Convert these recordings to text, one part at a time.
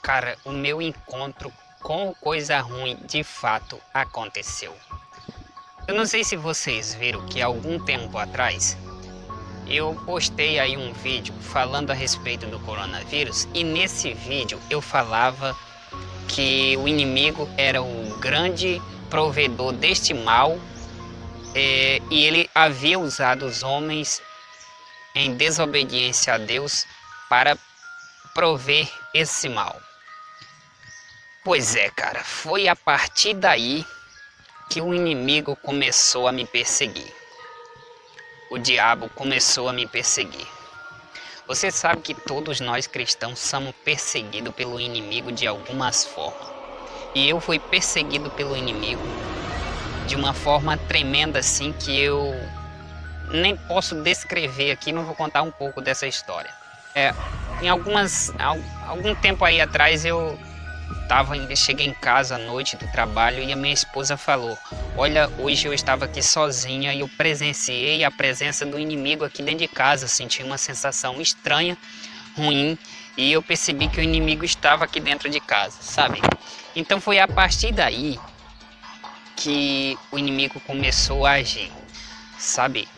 Cara, o meu encontro com coisa ruim de fato aconteceu. Eu não sei se vocês viram que há algum tempo atrás eu postei aí um vídeo falando a respeito do coronavírus e nesse vídeo eu falava que o inimigo era o grande provedor deste mal e ele havia usado os homens em desobediência a Deus para prover esse mal. Pois é, cara, foi a partir daí que o inimigo começou a me perseguir. O diabo começou a me perseguir. Você sabe que todos nós cristãos somos perseguidos pelo inimigo de algumas formas. E eu fui perseguido pelo inimigo de uma forma tremenda assim que eu nem posso descrever aqui, não vou contar um pouco dessa história. Algum tempo aí atrás cheguei em casa à noite do trabalho e a minha esposa falou: olha, hoje eu estava aqui sozinha e eu presenciei a presença do inimigo aqui dentro de casa. Senti uma sensação estranha, ruim, e eu percebi que o inimigo estava aqui dentro de casa, sabe? Então foi a partir daí que o inimigo começou a agir, sabe?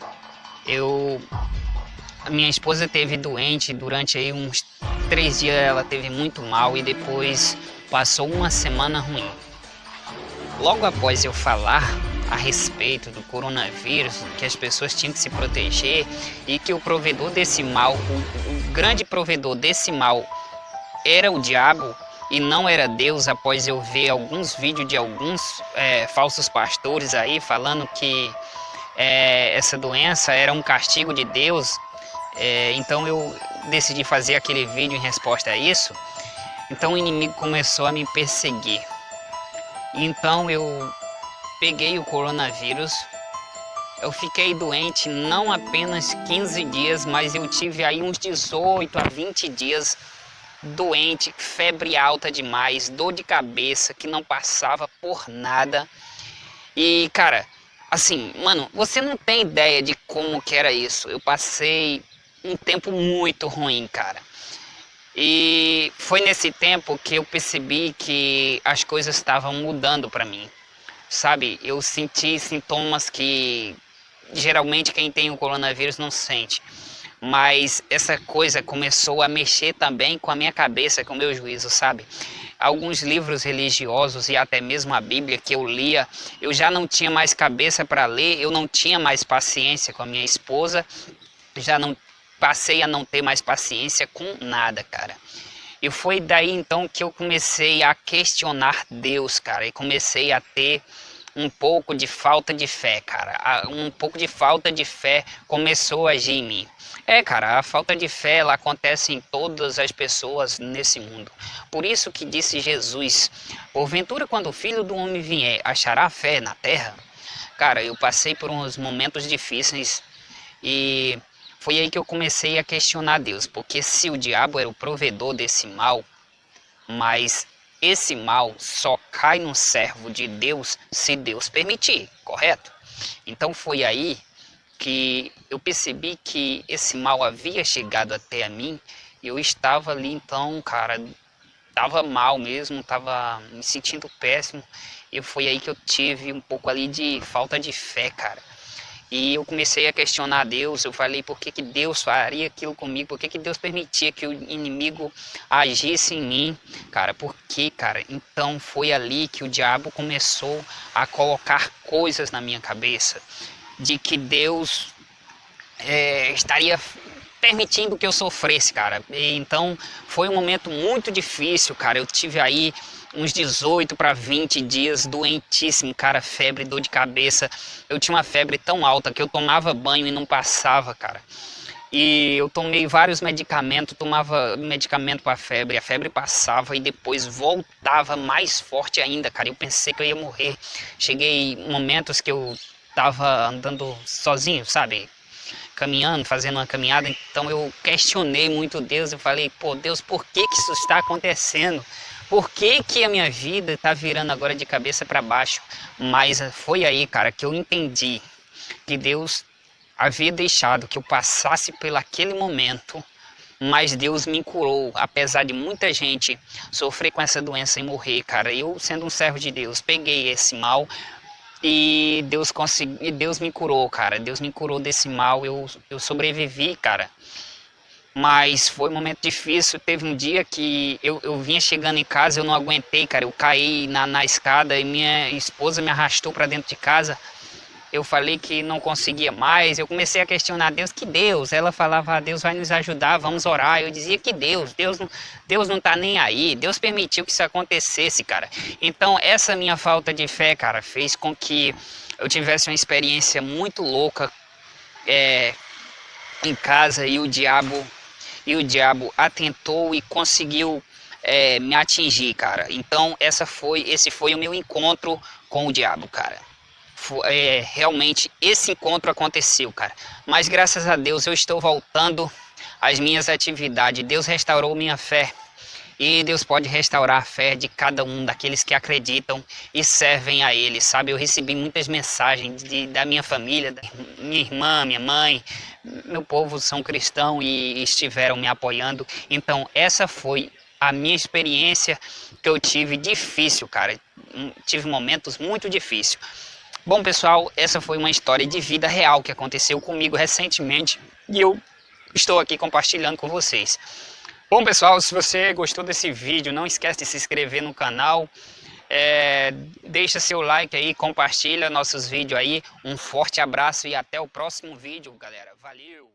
A minha esposa teve doente durante aí uns 3 dias, ela teve muito mal e depois passou uma semana ruim. Logo após eu falar a respeito do coronavírus, que as pessoas tinham que se proteger e que o provedor desse mal, o grande provedor desse mal era o diabo e não era Deus, após eu ver alguns vídeos de alguns falsos pastores aí falando que essa doença era um castigo de Deus, então eu decidi fazer aquele vídeo em resposta a isso. Então o inimigo começou a me perseguir. Então eu peguei o coronavírus, eu fiquei doente não apenas 15 dias, mas eu tive aí uns 18 a 20 dias doente, febre alta demais, dor de cabeça que não passava por nada. E cara, assim, mano, você não tem ideia de como que era isso. Eu passei um tempo muito ruim, cara. E foi nesse tempo que eu percebi que as coisas estavam mudando para mim, sabe? Eu senti sintomas que geralmente quem tem o coronavírus não sente. Mas essa coisa começou a mexer também com a minha cabeça, com o meu juízo, sabe? Alguns livros religiosos e até mesmo a Bíblia que eu lia, eu já não tinha mais cabeça para ler, eu não tinha mais paciência com a minha esposa, já não passei a não ter mais paciência com nada, cara. E foi daí então que eu comecei a questionar Deus, cara, e comecei a ter um pouco de falta de fé, cara. Um pouco de falta de fé começou a agir em mim. Cara, a falta de fé ela acontece em todas as pessoas nesse mundo. Por isso que disse Jesus: porventura, quando o Filho do Homem vier, achará fé na terra? Cara, eu passei por uns momentos difíceis e foi aí que eu comecei a questionar Deus, porque se o diabo era o provedor desse mal, mas esse mal só cai no servo de Deus se Deus permitir, correto? Então foi aí que eu percebi que esse mal havia chegado até a mim e eu estava ali então, cara, estava mal mesmo, estava me sentindo péssimo e foi aí que eu tive um pouco ali de falta de fé, cara. E eu comecei a questionar Deus, eu falei por que Deus faria aquilo comigo, por que Deus permitia que o inimigo agisse em mim, cara, por que, cara? Então foi ali que o diabo começou a colocar coisas na minha cabeça, de que Deus estaria permitindo que eu sofresse, cara. E então foi um momento muito difícil, cara, eu tive aí uns 18 para 20 dias doentíssimo, cara, febre, dor de cabeça. Eu tinha uma febre tão alta que eu tomava banho e não passava, cara. E eu tomei vários medicamentos, tomava medicamento para a febre passava e depois voltava mais forte ainda, cara. Eu pensei que eu ia morrer. Cheguei em momentos que eu tava andando sozinho, sabe? Caminhando, fazendo uma caminhada, então eu questionei muito Deus, eu falei, pô, Deus, por que isso está acontecendo? Por que a minha vida está virando agora de cabeça para baixo? Mas foi aí, cara, que eu entendi que Deus havia deixado que eu passasse por aquele momento mas Deus me curou, apesar de muita gente sofrer com essa doença e morrer, cara. Eu, sendo um servo de Deus, peguei esse mal e Deus me curou, cara. Deus me curou desse mal, eu sobrevivi, cara. Mas foi um momento difícil. Teve um dia que eu vinha chegando em casa, eu não aguentei, cara. Eu caí na escada e minha esposa me arrastou para dentro de casa. Eu falei que não conseguia mais. Eu comecei a questionar Deus, que Deus? Ela falava, Deus vai nos ajudar, vamos orar. Eu dizia que Deus não tá nem aí. Deus permitiu que isso acontecesse, cara. Então essa minha falta de fé, cara, fez com que eu tivesse uma experiência muito louca em casa e o diabo atentou e conseguiu me atingir, cara. Então esse foi o meu encontro com o diabo, cara. Realmente esse encontro aconteceu, cara. Mas graças a Deus eu estou voltando às minhas atividades. Deus restaurou minha fé. E Deus pode restaurar a fé de cada um daqueles que acreditam e servem a Ele, sabe? Eu recebi muitas mensagens da minha família, da minha irmã, minha mãe, meu povo são cristãos e estiveram me apoiando. Então essa foi a minha experiência que eu tive difícil, cara. Tive momentos muito difíceis. Bom, pessoal, essa foi uma história de vida real que aconteceu comigo recentemente e eu estou aqui compartilhando com vocês. Bom, pessoal, se você gostou desse vídeo, não esquece de se inscrever no canal, deixa seu like aí, compartilha nossos vídeos aí. Um forte abraço e até o próximo vídeo, galera. Valeu!